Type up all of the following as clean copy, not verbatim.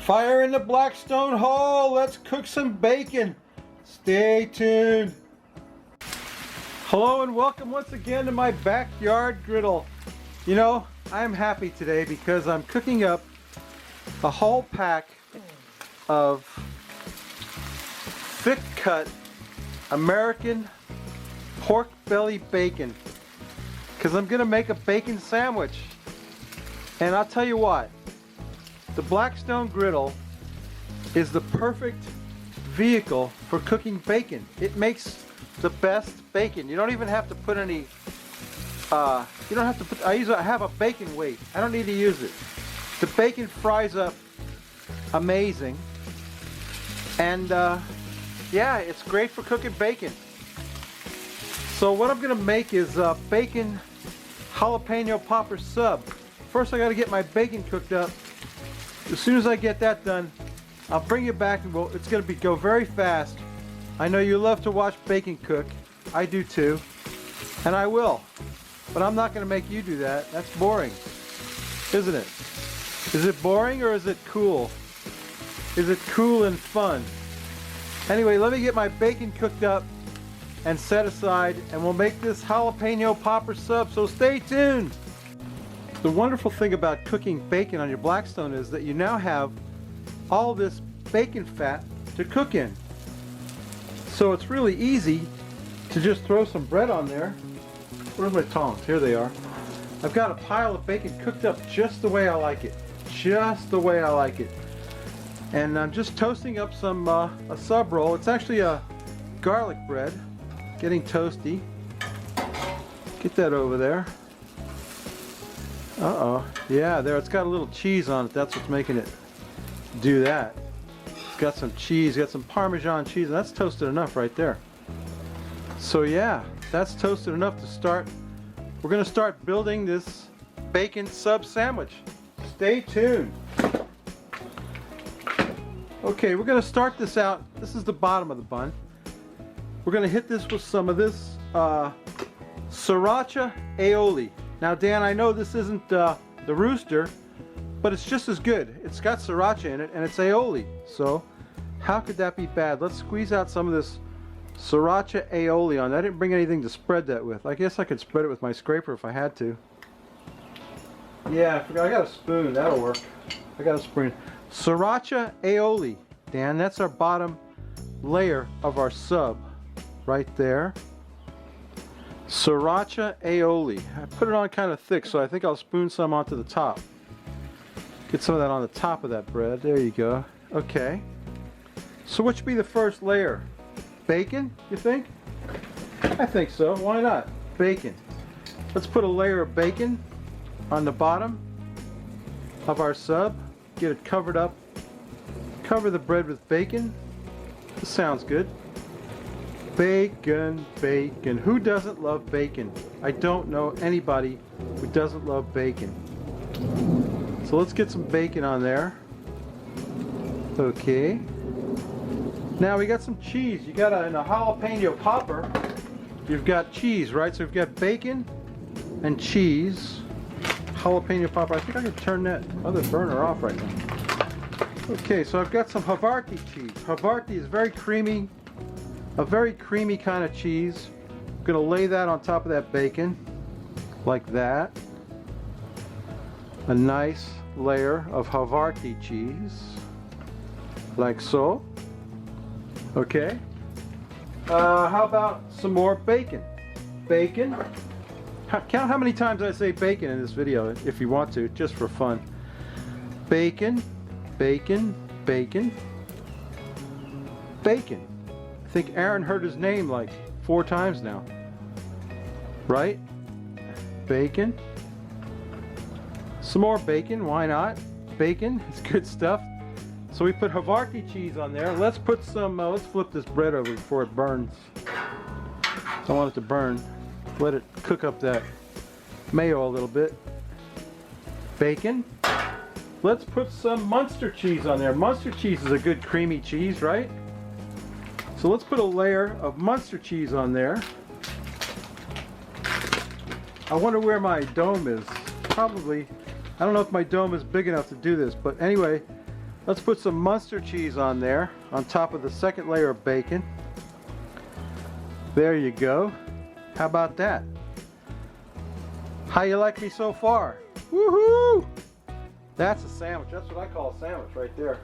Fire in the Blackstone hole. Let's cook some bacon. Stay tuned. Hello and welcome once again to my backyard griddle. You know, I'm happy today because I'm cooking up a whole pack of thick cut American pork belly bacon because I'm gonna make a bacon sandwich. And I'll tell you what, the Blackstone griddle is the perfect vehicle for cooking bacon. It makes the best bacon. You don't even have to put any you don't have to put, I have a bacon weight. I don't need to use it. The bacon fries up amazing. And yeah, it's great for cooking bacon. So what I'm gonna make is bacon jalapeno popper sub. First I gotta get my bacon cooked up. As soon as I get that done, I'll bring you back and it's gonna go very fast. I know you love to watch bacon cook. I do too. And I will. But I'm not gonna make you do that. That's boring, isn't it? Is it boring or is it cool? Is it cool and fun? Anyway, let me get my bacon cooked up and set aside, and we'll make this jalapeno popper sub, so stay tuned. The wonderful thing about cooking bacon on your Blackstone is that you now have all this bacon fat to cook in. So it's really easy to just throw some bread on there. Where's my tongs? Here they are. I've got a pile of bacon cooked up just the way I like it. Just the way I like it. And I'm just toasting up some a sub roll. It's actually a garlic bread. Getting toasty. Get that over there. Uh-oh. Yeah, there. It's got a little cheese on it. That's what's making it do that. It's got some cheese. Got some Parmesan cheese. And that's toasted enough right there. So yeah, that's toasted enough to start. We're going to start building this bacon sub sandwich. Stay tuned. Okay, we're going to start this out. This is the bottom of the bun. We're going to hit this with some of this sriracha aioli. Now Dan, I know this isn't the rooster, but it's just as good. It's got sriracha in it and it's aioli. So how could that be bad? Let's squeeze out some of this sriracha aioli on. I didn't bring anything to spread that with. I guess I could spread it with my scraper if I had to. Yeah, I forgot. I got a spoon. That'll work. I got a spoon. Sriracha aioli. Dan, that's our bottom layer of our sub. Right there. Sriracha aioli. I put it on kind of thick, so I think I'll spoon some onto the top. Get some of that on the top of that bread. There you go. Okay. So what should be the first layer? Bacon, you think? I think so. Why not? Bacon. Let's put a layer of bacon on the bottom of our sub. Get it covered up. Cover the bread with bacon. This sounds good. Bacon, bacon. Who doesn't love bacon? I don't know anybody who doesn't love bacon. So let's get some bacon on there. Okay. Now we got some cheese. You got in a jalapeno popper, you've got cheese, right? So we've got bacon and cheese. Jalapeno popper. I think I can turn that other burner off right now. Okay, so I've got some Havarti cheese. Havarti is very creamy, a very creamy kind of cheese. I'm gonna lay that on top of that bacon, like that. A nice layer of Havarti cheese, like so. Okay. How about some more bacon? Bacon. Count how many times I say bacon in this video, if you want to, just for fun. Bacon, bacon, bacon, bacon. I think Aaron heard his name like 4 times now. Right? Bacon. Some more bacon, why not? Bacon, it's good stuff. So we put Havarti cheese on there. Let's put some, let's flip this bread over before it burns. Don't want it to burn. Let it cook up that mayo a little bit. Bacon. Let's put some Munster cheese on there. Munster cheese is a good creamy cheese, right? So let's put a layer of Munster cheese on there. I wonder where my dome is. Probably, I don't know if my dome is big enough to do this, but anyway, Let's put some Munster cheese on there, on top of the second layer of bacon. There you go. How about that? How you like me so far? Woohoo! That's a sandwich. That's what I call a sandwich right there.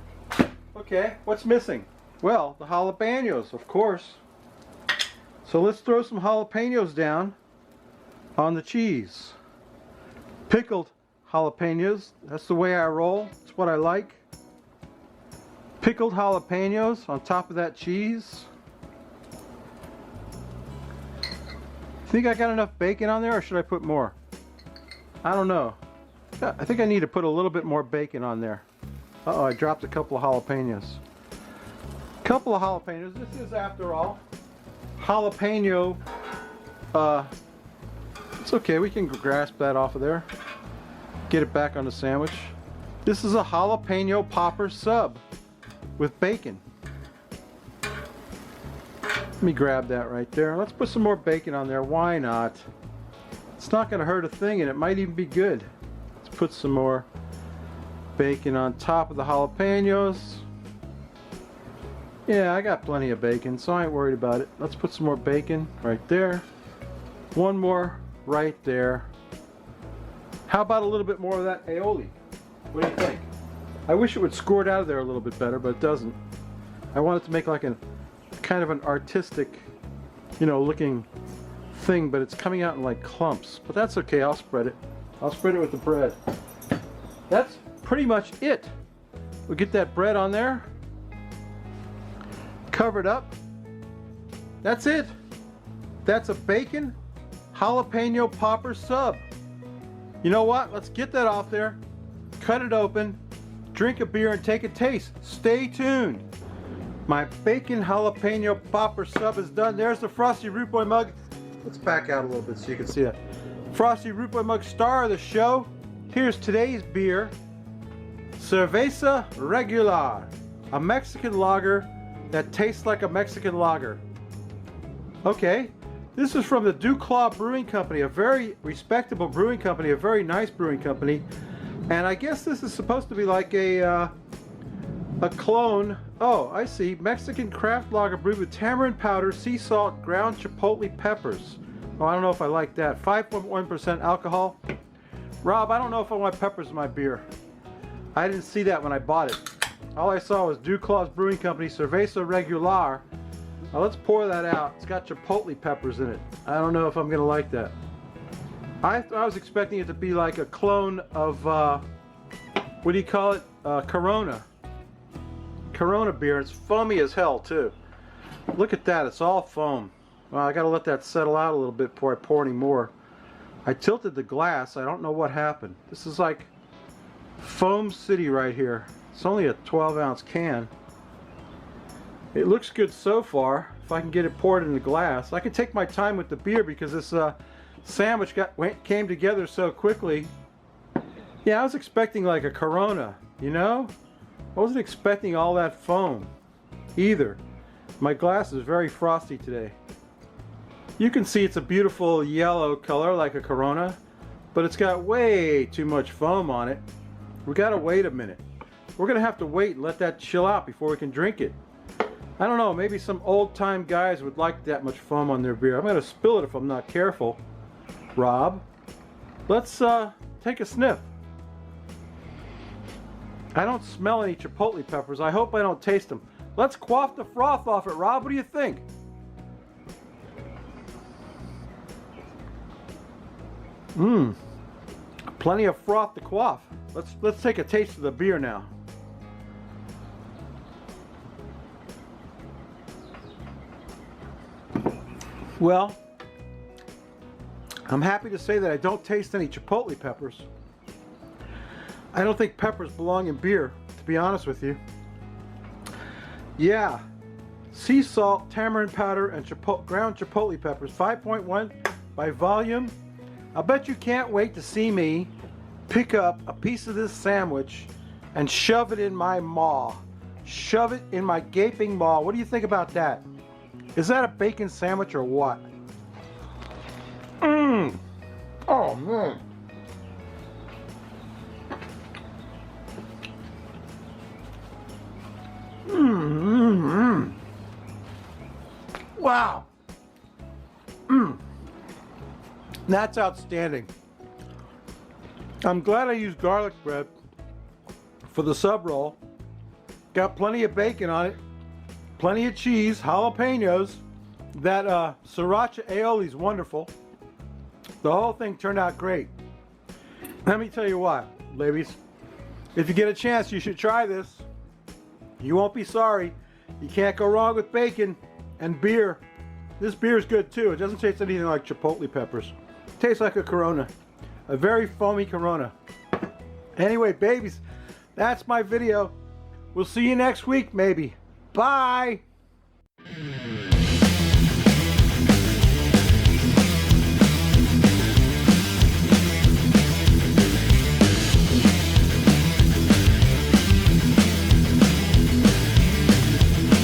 Okay, what's missing? Well, the jalapenos, of course. So let's throw some jalapenos down on the cheese. Pickled jalapenos. That's the way I roll. It's what I like. Pickled jalapenos on top of that cheese. Think I got enough bacon on there, or should I put more? I don't know. I think I need to put a little bit more bacon on there. Uh-oh, I dropped a couple of jalapenos. Couple of jalapenos. This is, after all, jalapeno. It's okay, we can grasp that off of there. Get it back on the sandwich. This is a jalapeno popper sub with bacon. Let me grab that right there. Let's put some more bacon on there. Why not? It's not going to hurt a thing, and it might even be good. Let's put some more bacon on top of the jalapenos. Yeah, I got plenty of bacon, so I ain't worried about it. Let's put some more bacon right there. One more right there. How about a little bit more of that aioli? What do you think? I wish it would squirt out of there a little bit better, but it doesn't. I want it to make like a kind of an artistic, you know, looking thing, but it's coming out in like clumps. But that's okay, I'll spread it. I'll spread it with the bread. That's pretty much it. We'll get that bread on there. Cover it up. That's it. That's a bacon jalapeno popper sub. You know what? Let's get that off there. Cut it open. Drink a beer and take a taste. Stay tuned. My bacon jalapeno popper sub is done. There's the Frosty Root Boy mug. Let's back out a little bit so you can see that. Frosty Root Boy mug, star of the show. Here's today's beer. Cerveza Regular. A Mexican lager that tastes like a Mexican lager. Okay. This is from the Duclaw Brewing Company, a very respectable brewing company, a very nice brewing company. And I guess this is supposed to be like a clone. Oh, I see. Mexican craft lager brewed with tamarind powder, sea salt, ground chipotle peppers. Oh, I don't know if I like that. 5.1% alcohol. Rob, I don't know if I want peppers in my beer. I didn't see that when I bought it. All I saw was Duclaw's Brewing Company, Cerveza Regular. Now let's pour that out. It's got chipotle peppers in it. I don't know if I'm going to like that. I was expecting it to be like a clone of, what do you call it? Corona. Corona beer. It's foamy as hell too. Look at that. It's all foam. Well, I got to let that settle out a little bit before I pour any more. I tilted the glass. I don't know what happened. This is like Foam City right here. It's only a 12-ounce can. It looks good so far. If I can get it poured in the glass. I can take my time with the beer because this sandwich came together so quickly. Yeah, I was expecting like a Corona, you know? I wasn't expecting all that foam either. My glass is very frosty today. You can see it's a beautiful yellow color like a Corona, but it's got way too much foam on it. We gotta wait a minute. We're gonna have to wait and let that chill out before we can drink it. I don't know, maybe some old-time guys would like that much foam on their beer. I'm going to spill it if I'm not careful. Rob, let's take a sniff. I don't smell any chipotle peppers. I hope I don't taste them. Let's quaff the froth off it, Rob. What do you think? Mmm. Plenty of froth to quaff. Let's take a taste of the beer now. Well, I'm happy to say that I don't taste any chipotle peppers. I don't think peppers belong in beer, to be honest with you. Yeah, sea salt, tamarind powder, and ground chipotle peppers. 5.1 by volume. I bet you can't wait to see me pick up a piece of this sandwich and shove it in my maw. Shove it in my gaping maw. What do you think about that? Is that a bacon sandwich or what? Mmm. Oh, man. Wow. That's outstanding. I'm glad I used garlic bread for the sub roll. Got plenty of bacon on it, plenty of cheese, jalapenos. That sriracha aioli is wonderful. The whole thing turned out great. Let me tell you what, ladies, if you get a chance, you should try this. You won't be sorry. You can't go wrong with bacon and beer. This beer is good too. It doesn't taste anything like chipotle peppers. It tastes like a Corona, a very foamy Corona. Anyway, babies, that's my video. We'll see you next week, maybe. Bye.